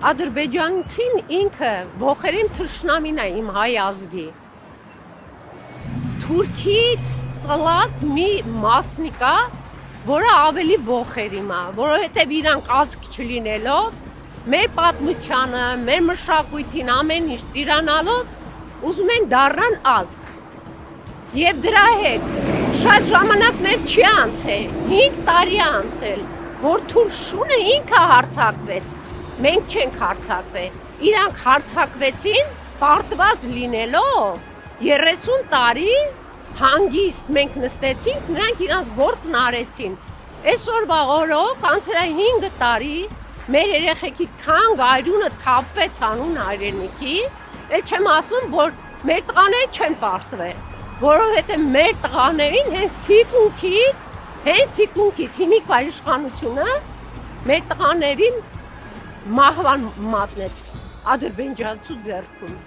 Ադրբեջանցին ինքը ողերին թշնամին է իմ հայ ազգի։ Թուրքից ծլած մի մասնիկ է, որը ավելի ողերիմ է, որովհետև իրանք ազգ չլինելով, մեր պատմությանը, մեր մշակույթին ամեն ինչ տիրանալով ուզում են դառնան ազգ։ Եվ դրա հետ շատ ժամանակներ չի անցել, 5 տարի անցել, որ Թուրշունը ինքը հարձակվեց, մենք չենք հարձակվել, իրանք հարձակվեցին պարտված լինելով 30 տարի հանգիստ մենք նստեցինք, նրանք իրանց գործն արեցին, այսօրվա օրոք անցել է 5 տարի, մեր երեխեքի թանկ արյունը թափվեց անուն հայրենիքի, էլ չեմ ասում, որ մեր տղաները չեն պարտվել, որովհետև մեր տղաներին հենց թիկունքից հիմիկվա իշխանությունը մեր տղաներին մահվան մատնեց ադրբեջանցու ձեռքում։